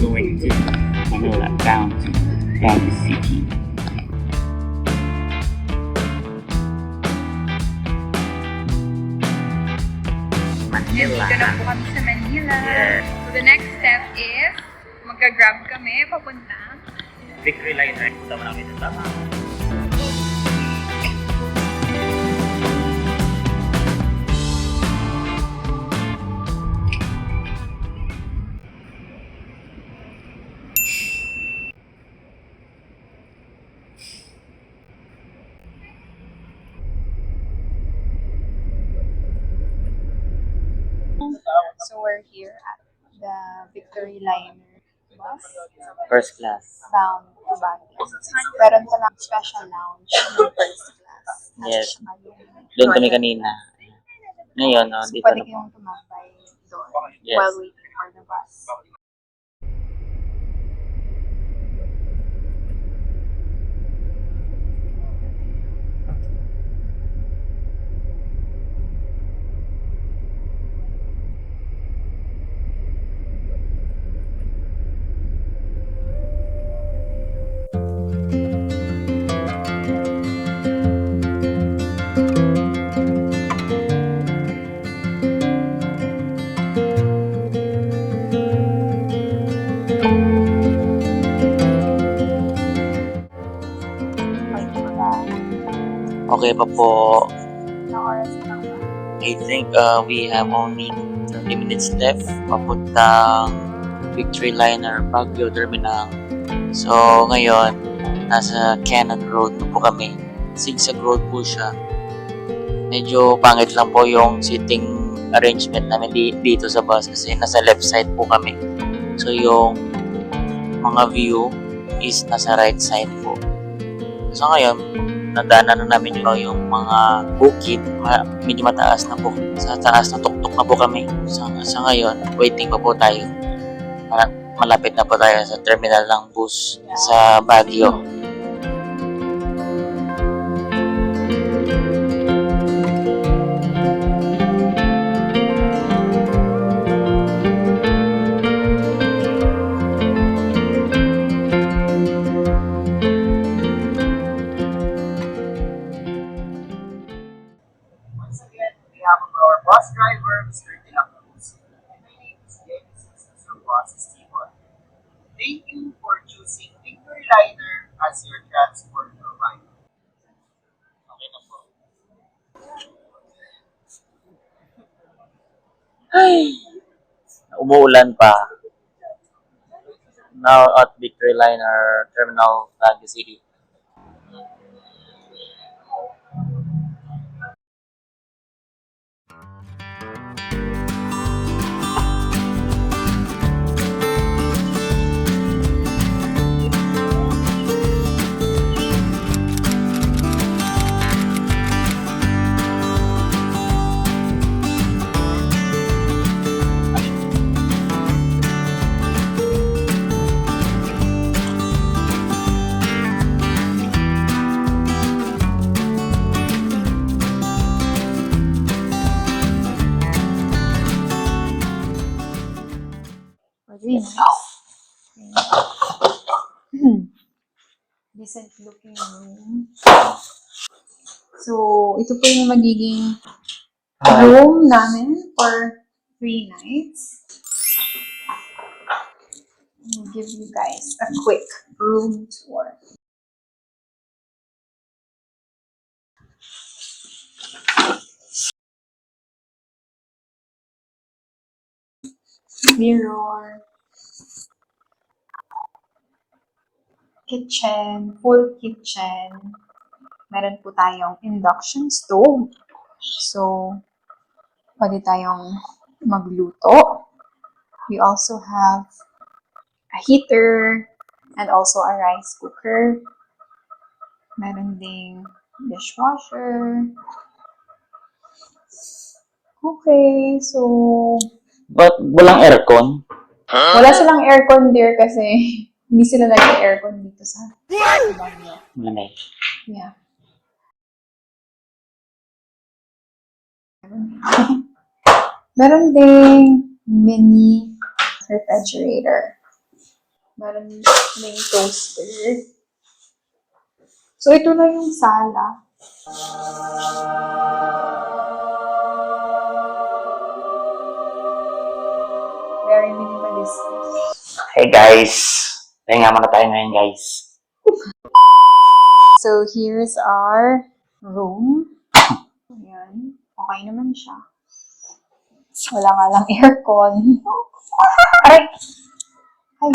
going to Manila, down to Baguio City. Manila. Dito na po kami sa Manila. Yes. So the next step is magka-grab kami papunta. Victory Liner. Punta mo namin sa tama. So we're here at the Victory Liner bus First class. bound to Baguio. Meron pa lang special lounge ng first class. Yes. At saka yung Doon kami toilet. kanina. Ngayon, no, So dito pwede na po. kayong tumambay doon Yes. while waiting for the bus. Okay pa po. Na oras na lang. I think we have only 30 minutes left papuntang Victory Liner Baguio Terminal. So ngayon, nasa Cannon Road na po kami. Zigzag road po siya. Medyo pangit lang po yung seating arrangement namin dito sa bus kasi nasa left side po kami. So yung mga view is nasa right side po. So ngayon, nadaanan na namin yung mga bukid, medyo mataas na po. Sa taas na tuktok na po kami. Sa ngayon, waiting pa po tayo. Malapit na po tayo sa terminal ng bus sa Baguio. Once again, on behalf of our bus driver, Mr. De La Cruz, and my name is Dennis from Bus Stephen. Thank you for choosing Victory Liner as your transport provider. Okay na po. Ay! Umuulan pa. Now at Victory Liner Terminal, Baguio City. Very nice. Decent looking room. So, ito po yung magiging room namin for 3 nights. I'll give you guys a quick room tour. Mirror. Kitchen. Full kitchen. Meron po tayong induction stove. So, pwede tayong magluto. We also have a heater and also a rice cooker. Meron ding dishwasher. Okay, so But walang aircon? wala silang aircon there kasi hindi sila nag-aircon dito sa Baguio. Ano? Yeah. Meron ding mini refrigerator. Meron ding toaster. So, ito na yung sala. Very minimalistic. Hey guys! Pahinga muna tayo ngayon guys. So, here's our room. Ayan. Okay naman siya. Wala nga lang aircon. Ay! Ay!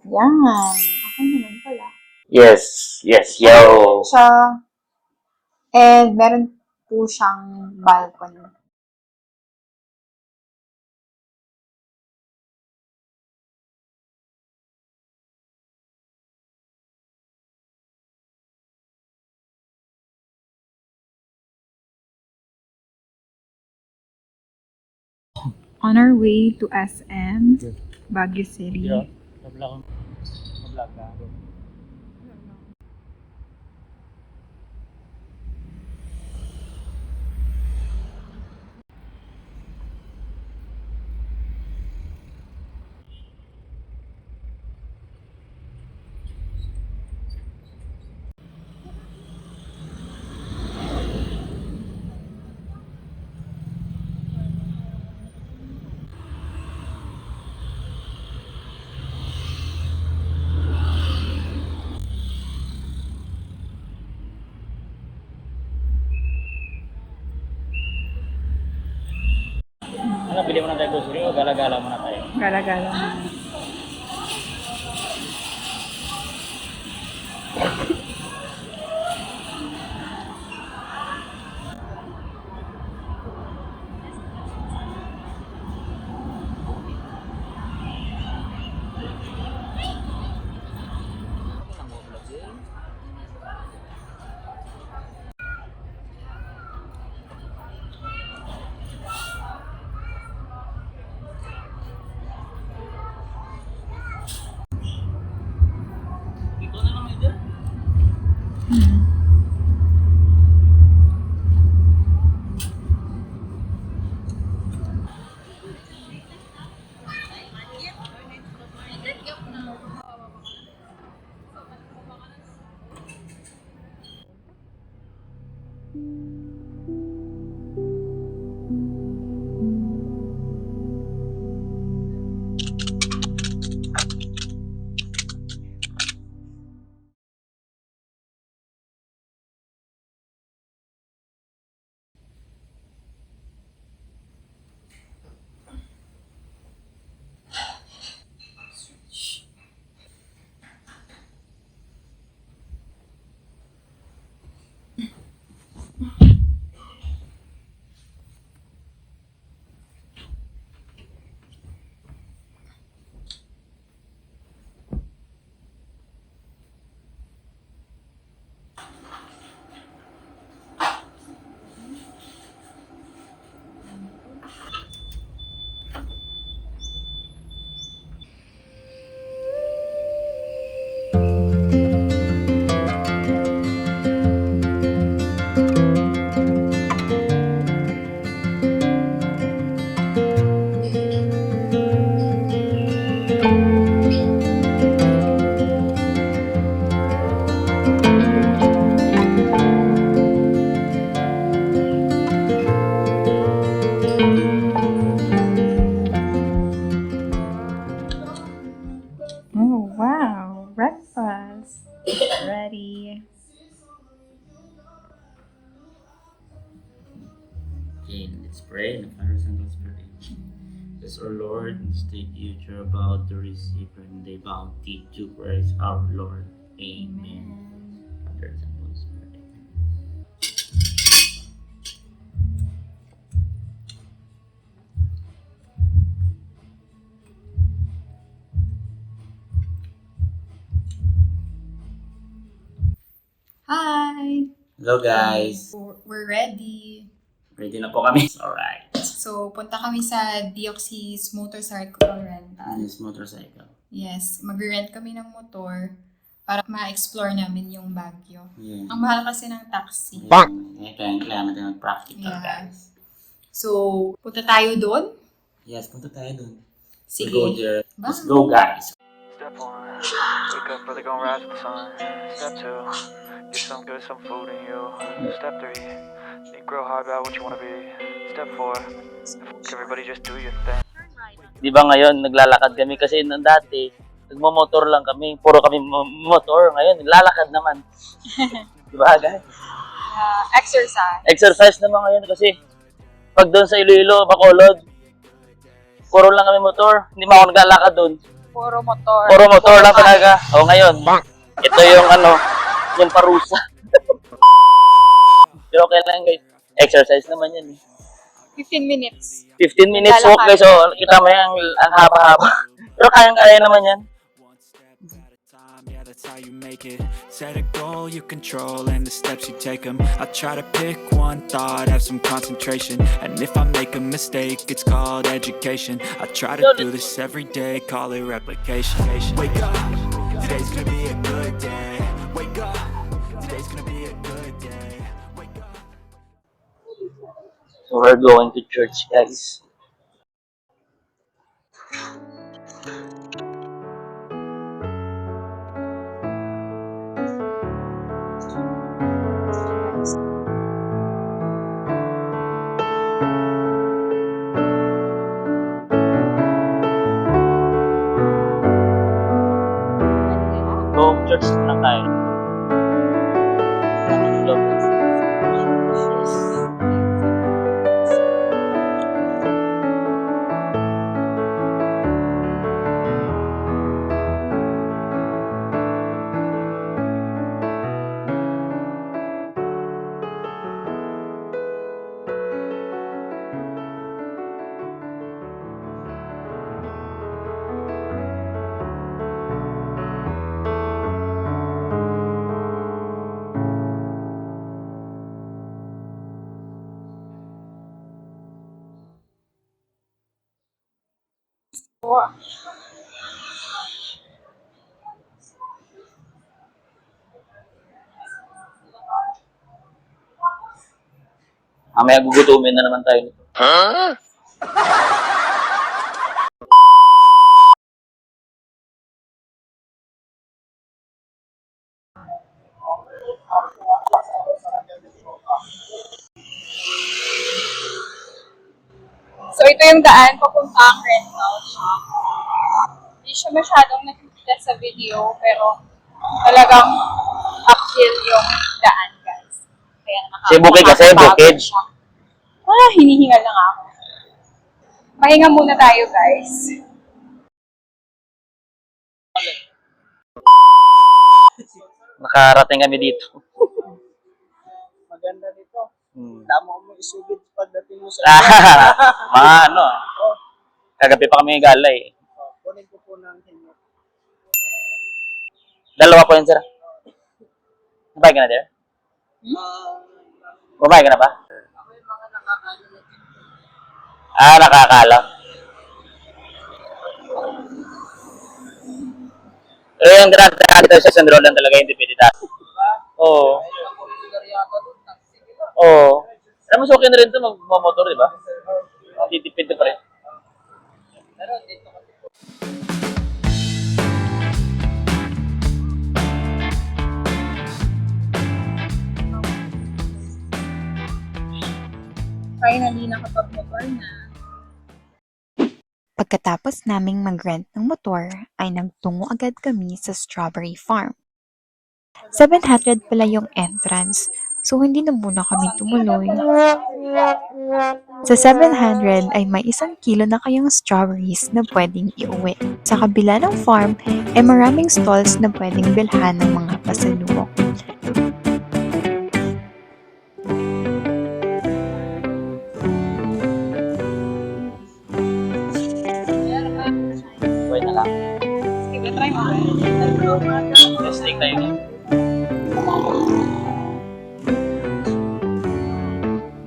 Yan. Okay naman pala. Yes, yo! Siya. And meron po siyang balcony. On our way to SM, Baguio City. Mablog ka. Ano, bili mo na tayo grocery o gala-gala muna tayo? Gala-gala. Ikaw na naman ito. Oh, wow. Breakfast. Ready. Okay, let's pray. In the Father's and God's pray. Bless our Lord, and state you are about to receive from the bounty to Christ our Lord. Amen. Father's and God's pray. Hi! Hello guys. We're ready. Ready na po kami. Alright. So, punta kami sa Deoxys Motorcycle Rental. This motorcycle. Yes, mag-rent kami ng motor para ma-explore namin yung Baguio. Yeah. Ang mahal kasi ng taxi. Kaya natin mag-practical Yeah. guys. So, punta tayo doon. Yes, punta tayo dun. Sige. We'll go there. Bye. Let's go guys. Step Step one, wake up early, gonna rise with the sun. Step two, get some good, some food in you. Step three, think real hard about what you wanna be. Step four, everybody just do your thing. Di ba ngayon, naglalakad kami kasi nung dati, nagmamotor lang kami. Puro kami motor. Ngayon, naglalakad naman. Di ba, guys? Exercise. Exercise naman ngayon kasi pag doon sa Iloilo, Bacolod, puro lang kami motor. Hindi mo ako naglalakad doon. Puro motor. Puro motor lang talaga. O ngayon, ito yung yung parusa. Pero okay lang guys. Exercise naman yan. 15 minutes. 15 minutes walk guys. O, kita mo yan, ang haba-haba. Pero kayang-kaya naman yan. Yeah, that's how you make it. Set a goal you control and the steps you take them. I try to pick one thought, have some concentration. And if I make a mistake, it's called education. I try to do this every day, call it replication. Wake up, today's gonna be a good day. Wake up, today's gonna be a good day. Wake up. So we're going to church guys. Go church na tayo. Mamaya gugutumin na naman tayo nito. So, ito yung daan papuntang rental shop. Hindi siya masyadong nakikita sa video, pero talagang uphill yung daan, guys. Kaya Kasi bukid kasi, bukid. siya. Hinihingal lang ako. Pahinga muna tayo, guys. Nakarating kami dito. Maganda dito. Hmm. Damo mo isugid pagdating mo sa Mga kagabi pa kami galay. kunin ko po ng helmet. Dalawa po yun, sir. Nabayag ka na, there? Bumayag ka na ba? Ako yung mga nakakano na Nakakala. Pero yung tinatawag dito sa Sandro lang talaga, hindi pwede dati. Oo. Oo. Alam mo, so okay na rin ito magmamotor, di ba? Titipid na pa rin. Pero dito kasi Finally, nakapag-motor na. Pagkatapos naming mag-rent ng motor, ay nagtungo agad kami sa strawberry farm. 700 pala yung entrance, so hindi na muna kami tumuloy. Sa 700 ay may 1 kilo na kayong strawberries na pwedeng iuwi. Sa kabila ng farm ay maraming stalls na pwedeng bilhan ng mga pasalubok. Pwede na lang. Sige, try mo ba? Testing tayo ngayon.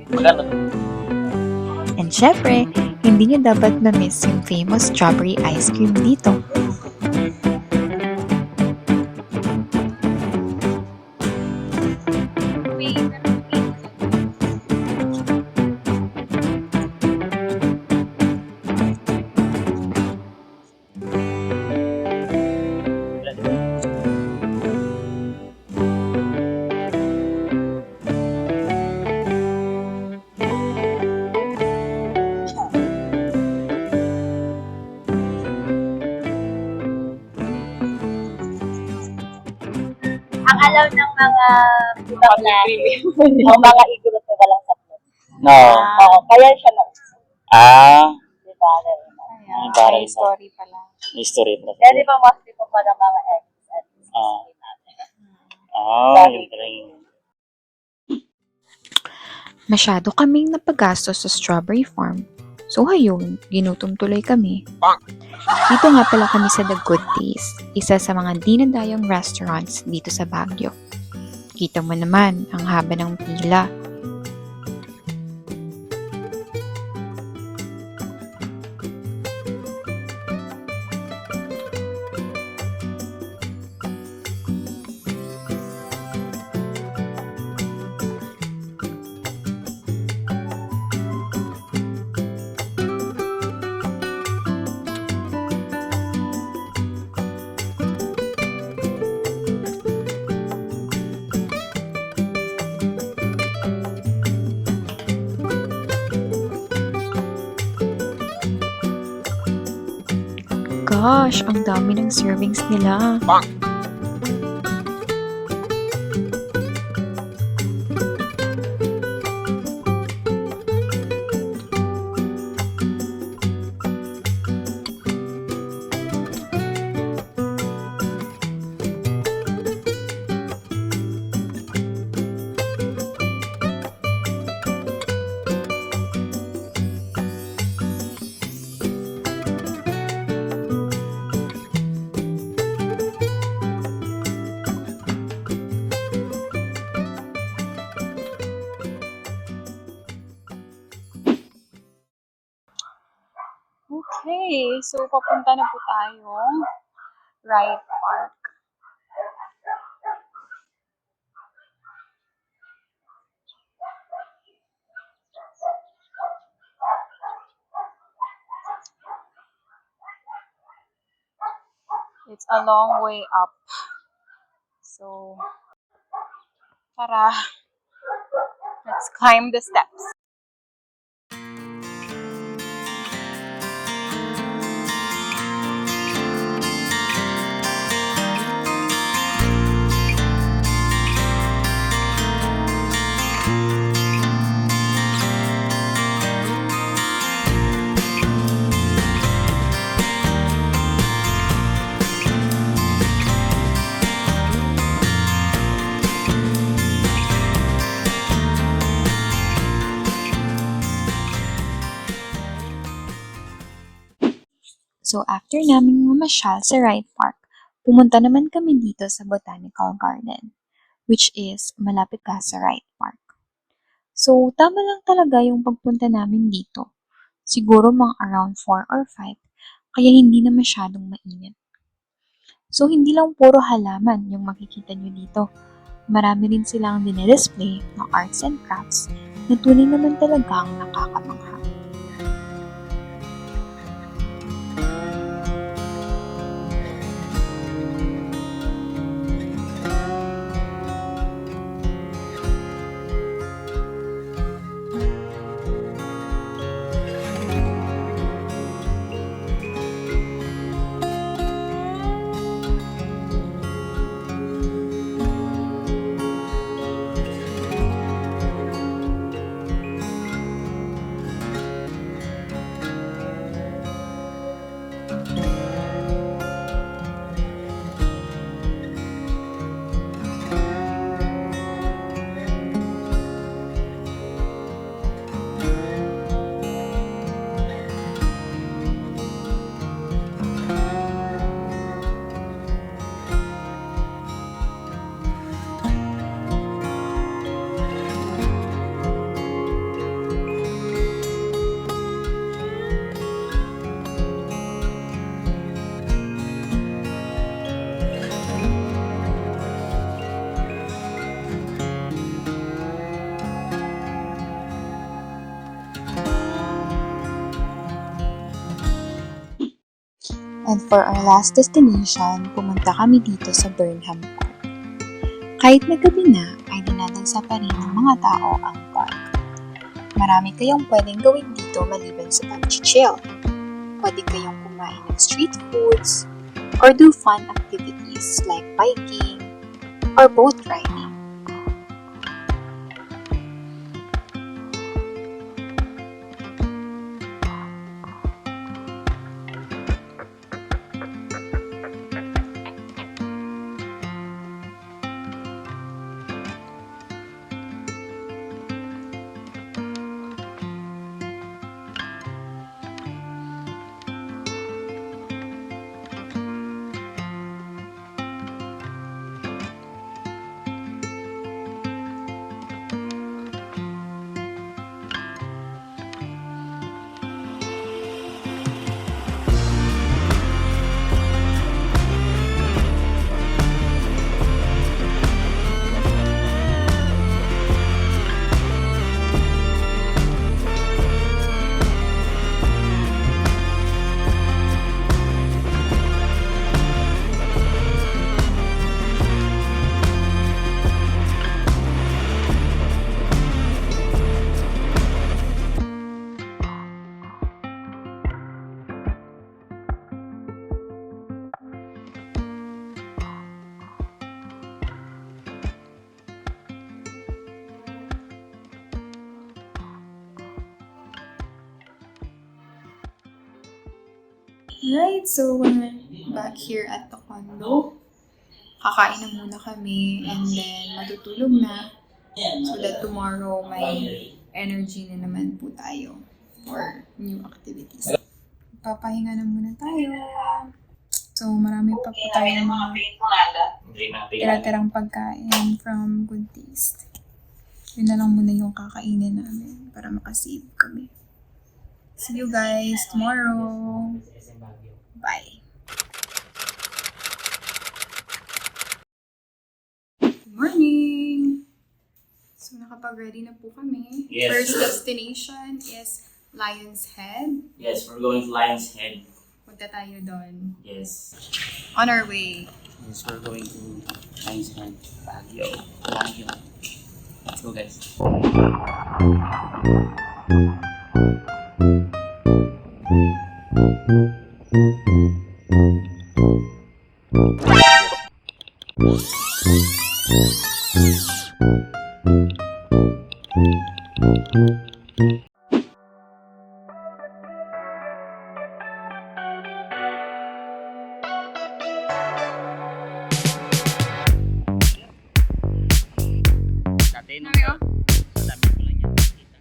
Maganda to. And syempre, hindi nyo dapat ma-miss yung famous strawberry ice cream dito. Ang alam ng mga ibang natin, ang mga igurot na walang saklot. No. Oo, kaya siya na Ah, di ba? Ayan, Baral may mo. story pala. history pala. Kaya di ba mostly po pa ng mga ex at Ah. natin. Yung pala yung... Masyado kaming napagastos sa strawberry farm. So hayun, ginutom tuloy kami. Dito nga pala kami sa The Good Taste, isa sa mga dinadayong restaurants dito sa Baguio. Kita mo naman ang haba ng pila. Gosh, ang dami ng servings nila. Okay, so papunta na po tayong Wright Park. It's a long way up. So, tara, let's climb the steps. So after naming mamasyal sa Wright Park, pumunta naman kami dito sa Botanical Garden, which is malapit ka sa Wright Park. So tama lang talaga yung pagpunta namin dito. Siguro mga around 4 or 5, kaya hindi na masyadong mainit. So hindi lang puro halaman yung makikita nyo dito. Marami rin silang dinedisplay na arts and crafts na tunay naman talagang nakakamangha. And for our last destination, pumunta kami dito sa Burnham Park. Kahit na gabi na, ay dinadagsa pa rin ng mga tao ang park. Marami kayong pwedeng gawin dito maliban sa pag-chill. Pwede kayong kumain ng street foods, or do fun activities like biking, or boat riding. Right, so we're back here at the condo. Kakain na muna kami and then matutulog na so that tomorrow may energy na naman po tayo for new activities. Papahinga na muna tayo. So marami pa po tayong mga tira-tirang pagkain from Good Taste. Yun na lang muna yung kakainin namin para makasave kami. See you guys tomorrow. Bye. Good morning! So, nakapag-ready na po kami. Yes. First destination is Lion's Head. Yes, we're going to Lion's Head. Punta tayo doon. Yes. On our way. Yes, we're going to Lion's Head, Baguio. Baguio. Let's go, guys. Dati nung dami ko lang yan nakita.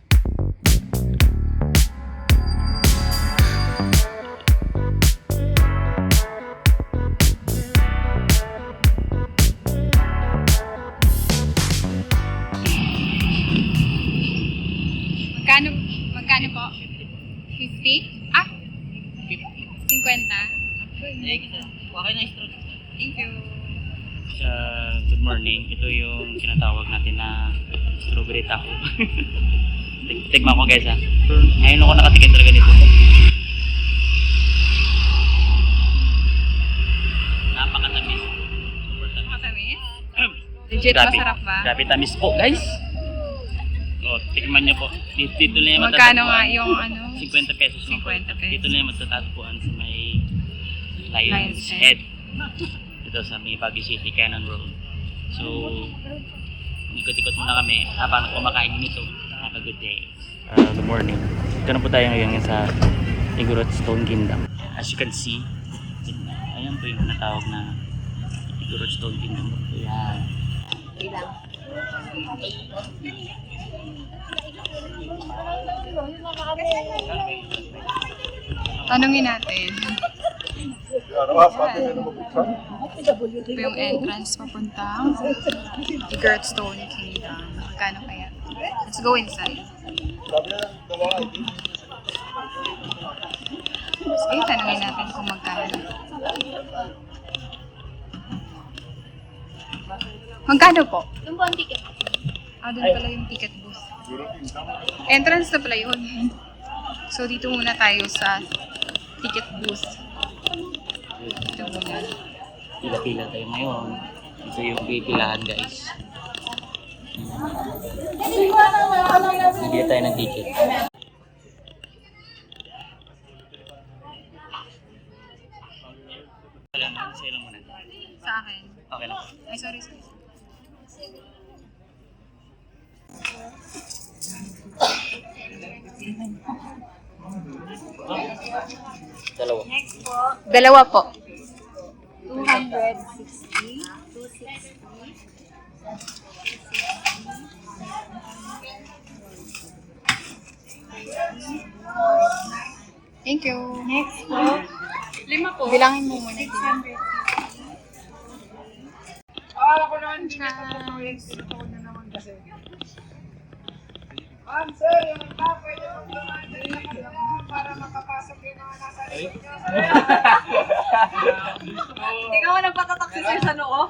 Magkano po? 50? Ah? 50? 50? Thank you. Good morning. Ito yung tinatawag natin na strawberry taco. Tikman ko, guys, ha. Ngayon ako nakatikin talaga nito. Napakatamis. Super tamis. Matamis? Legit masarap ba? Grabe tamis po, guys. O, tikman niyo po. Dito na yung Magkano nga yung ano? 50 pesos. 50 pesos. Dito na yung matatagpuan sa may Lion's Head. Dito sa may Baguio City, Cannon Road. So, ikot-ikot muna kami habang kumakain nito. Have a good day. Good morning. Ito na po tayo ngayon sa Igorot Stone Kingdom. As you can see, ayan po yung natawag na Igorot Stone Kingdom. Ayan. Tanungin natin. Ito yung entrance papuntang Igorot Stone Kingdom. Magkano kaya? Let's go inside. Sige, tanungin natin kung magkano. Magkano po? Yung po ang ticket. Ah, doon pala yung ticket booth. Entrance na pala yun. So, dito muna tayo sa ticket booth. Dito muna. Pila-pila tayo ngayon. Ito yung pipilahan, guys. Bibili tayo ng ticket. Sa'yo lang muna. Sa akin. Okay lang. Ay, sorry. Dalawa. Dalawa po. 260, 260. Thank you. Next po, Lima po. Bilangin mo muna. 600. Ikaw ang nagpatataksi sa'yo sa noo?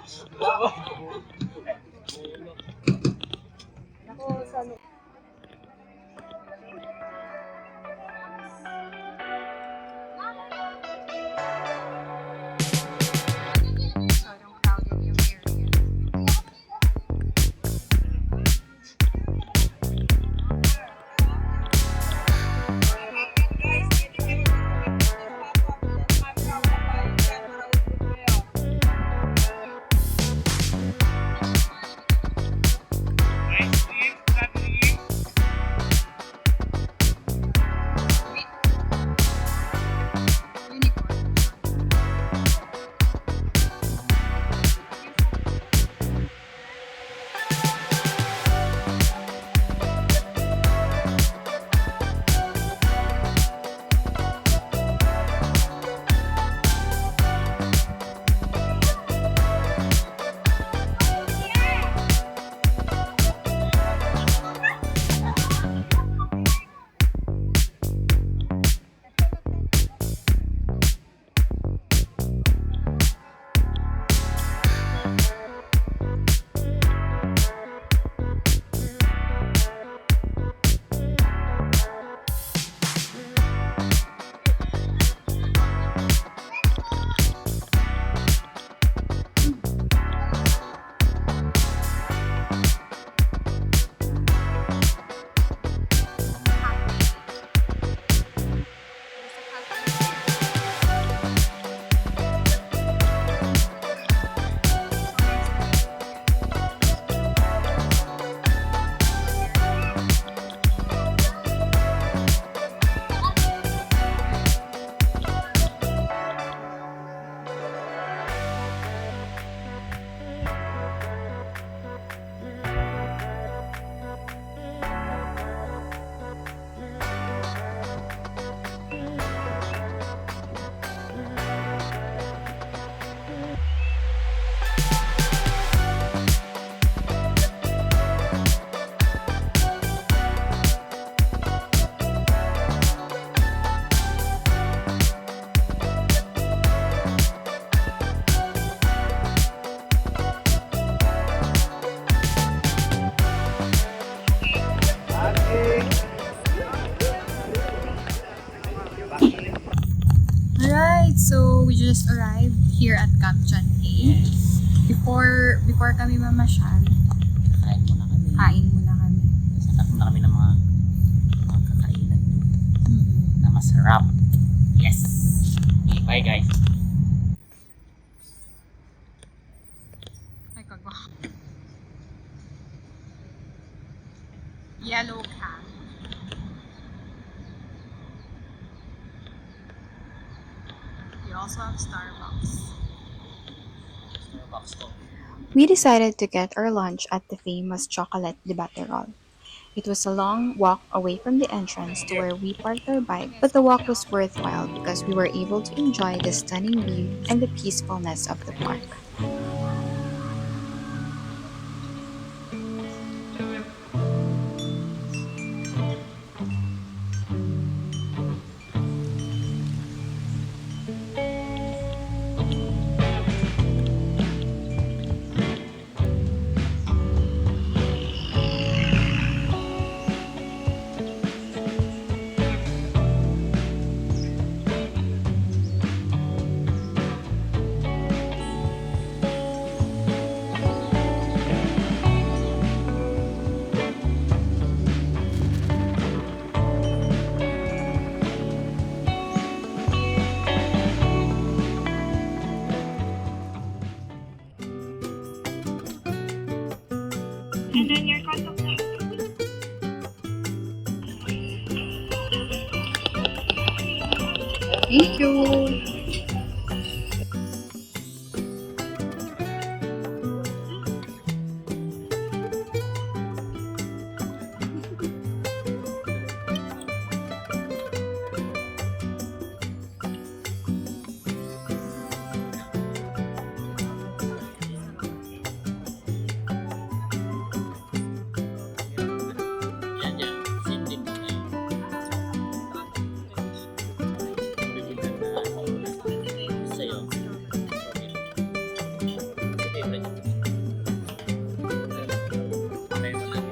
Alright, so we just arrived here at Camp John Hay. Before kami mamasyal, Kain muna kami. kain muna kami. Sanap muna kami ng mga kakainan na masarap. Yes! Okay, bye guys. Ay, kagwa. Yellow can. We also have Starbucks. Starbucks to. We decided to get our lunch at the famous Chocolate de Batterol. It was a long walk away from the entrance to where we parked our bike, but the walk was worthwhile because we were able to enjoy the stunning view and the peacefulness of the park. And then your contact number. Thank you. Yan, yan. Same thing na yun. Original na sa'yo. Sa favorite. Pareho lang.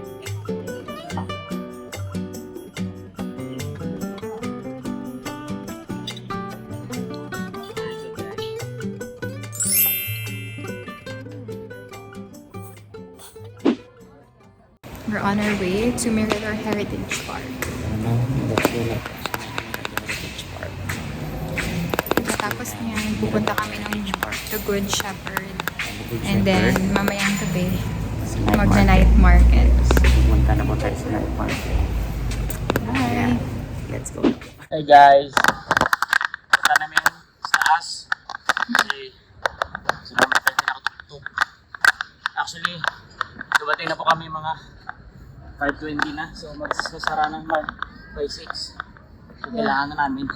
We're on our way to Mirador Heritage Park. Pagkatapos niyan, pupunta kami ng The Good Shepherd. And then, mamayang gabi, magna-night market. Pupunta na po tayo sa night market. Bye! Let's go. Hey guys! Punta namin sa taas. Kasi siguro may tayo pinakatugtog. Actually, dumating na po kami mga 5:20 na. So magsasara ng by 6. So kailangan na namin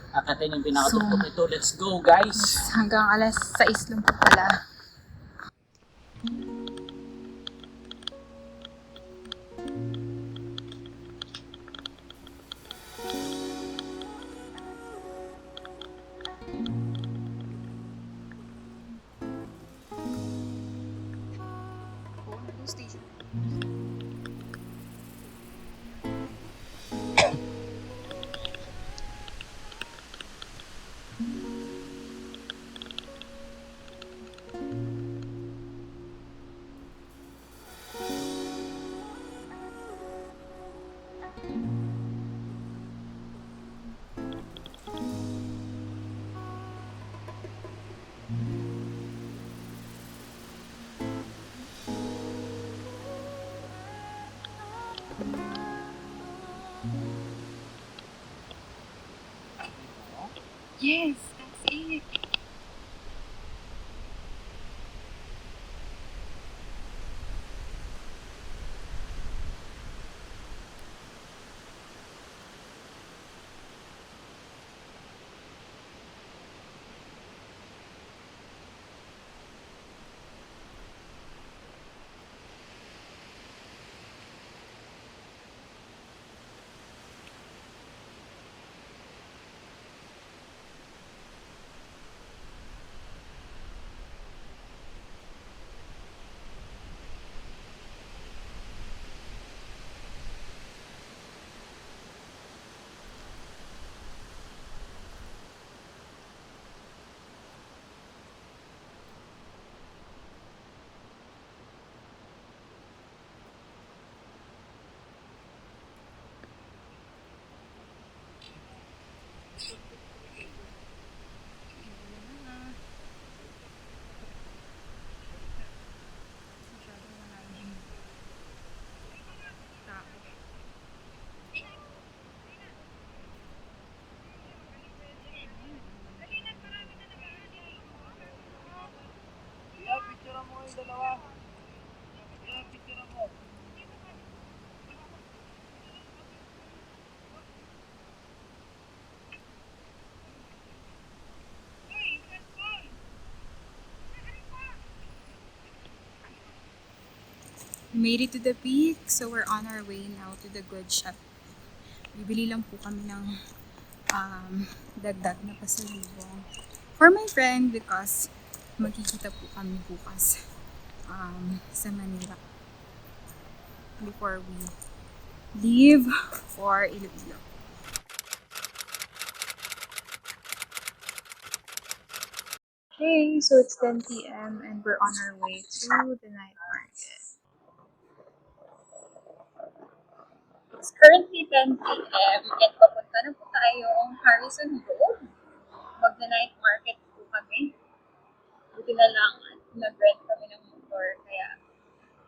akatin yung pinakatugtog nito. Let's go guys! Hanggang alas 6 lang po pala. Station. Yes, that's it. We made it to the peak, so we're on our way now to the Good Shop. Bibili lang po kami ng dagdag na pasalubong for my friend because magkikita po kami bukas sa Manila before we leave for Iloilo. Okay, so it's 10 p.m. and we're on our way to the night market. It's currently 10 p.m. and papunta na po tayong Harrison Road. Magna-night market po kami. Buti na lang at nag-rent kami ng motor kaya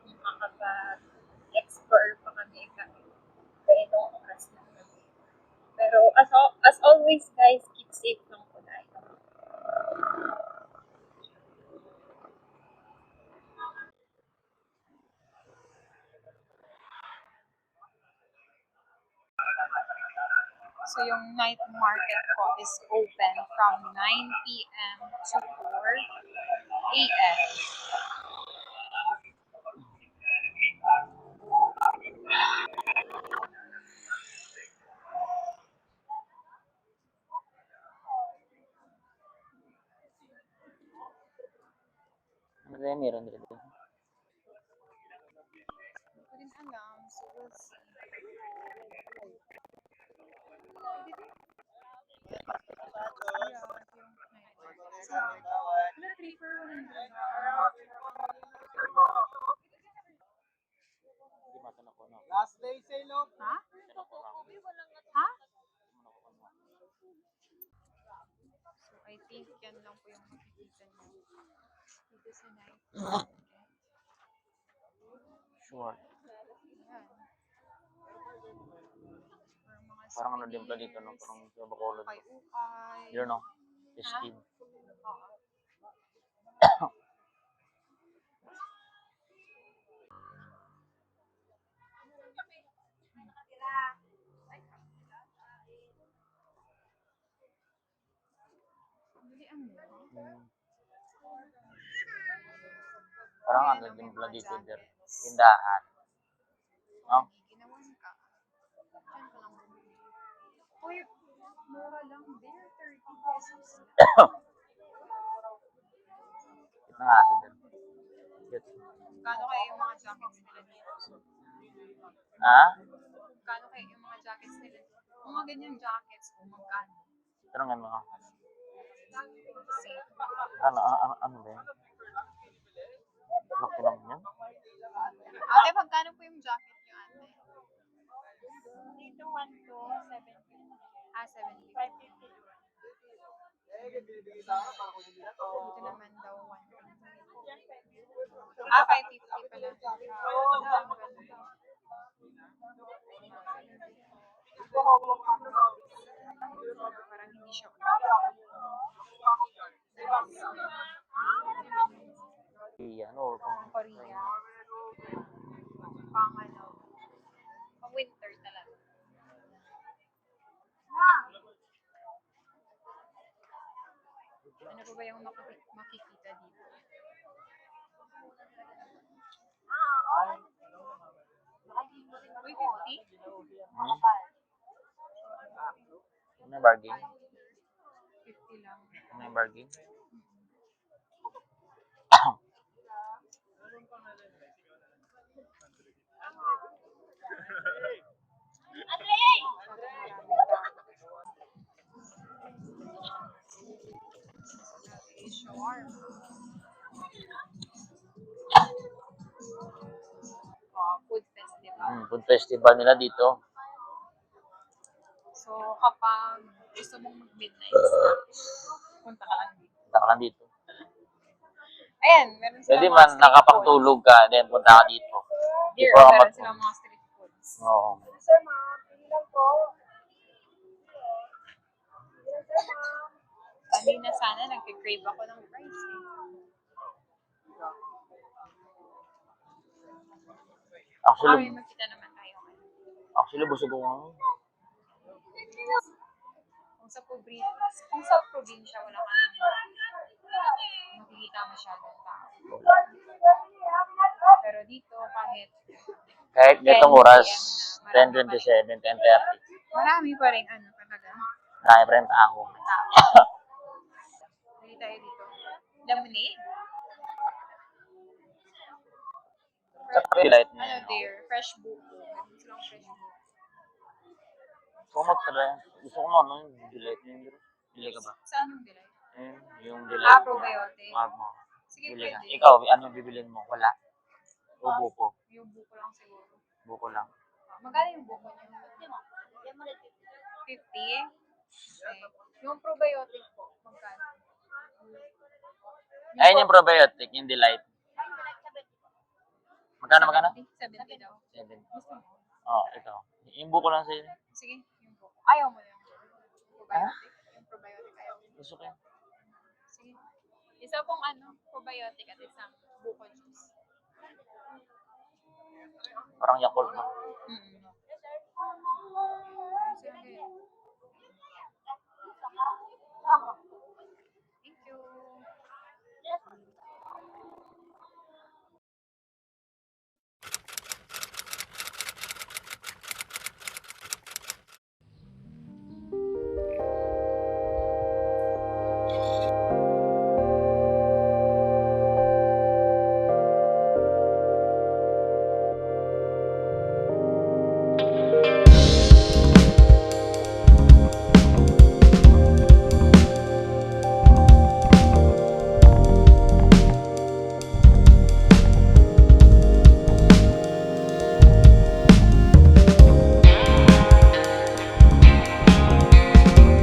yung makakapag-explore pa kami ganitong oras na kami. Pero as always guys, keep safe lang po tayo. So yung night market po is open from 9 p.m. to 4 a.m. Ano na yan, meron dito. Hindi ko rin alam, so we'll see. Wala, 3 for 100. Last day sale, no? Ha? Ha? So, I think yan lang po yung makikita niyo dito sa night market. Sure. Yan. For mga Parang ano din pala dito, no? Parang sa Bacolod. ukay-ukay. Yun, no? Festive. Oo. Bilian mo. Hmm. Parang ano din pala dito, der. Tindahan. No? Ginawan ka. Diyan ka lang bumili. Uy, mura lang. There, 30 pesos. Ito nga, so der. Cute. Kano kaya yung mga jackets nila dito? Ha? Kano kaya yung mga jackets nila? Mga ganyang jackets kung magkano. Tanongan mo. Same. Ano ba yun? Laki lang yan. Ate, magkano po yung jacket niyo, ate? Dito 1 to 70. 750. 550. Dito naman daw 150. 550 pala. Parang hindi siya. Ano, or kung Korea. Pang ano. Pang winter talaga. Ano ba yung makikita dito? Uy, 50? ano yung bargain? 50 lang. Ano yung bargain? Shawarma. Food festival. Food festival nila dito. So, kapag gusto mong mag-midnight snack, punta ka lang dito. Punta ka lang dito. Ayan, meron silang Pwede mga man, street nakapagtulog ka, then punta ka dito. foods. Dear, Before ka meron mat- silang mga street foods. Oo. Sir, ma'am. Pili lang po. Kanina sana, nagkikrave ako ng fries eh. Actually, Makita naman tayo. busog ko ngayon. Kung sa probinsya, wala ka makikita masyadong tao. Pero dito, Kahit 10 ganitong oras, PM na, 10:27, 10:30, marami pa rin ano talaga. marami pa rin tao. Hindi tayo dito. Lemonade? Sa light Ano niya. there? Fresh buko. Meron silang fresh buko. Gusto ko mag-try. Gusto ko ano, yung delight niya. Bili ka ba? Saan yung delight? Yung delight. Probiotic. Wag mo. Sige, Bili ka. pwede. Ikaw, ano bibilin mo? Wala. O buko. Yung buko lang siguro. Buko lang. Magkano yung buko niyo? 50? Okay. Yung probiotic po, magkano? Ayun yung probiotic, yung delight. Magkano? 70 daw. 7. Gusto mo? Ito. Yung buko lang sa'yo. Sige, yung po. Ayaw mo yung probiotic. Yung probiotic ayaw mo. Gusto ko yun. Sige. Isa pong probiotic at isang buko juice. Parang Yakult ba? Sige.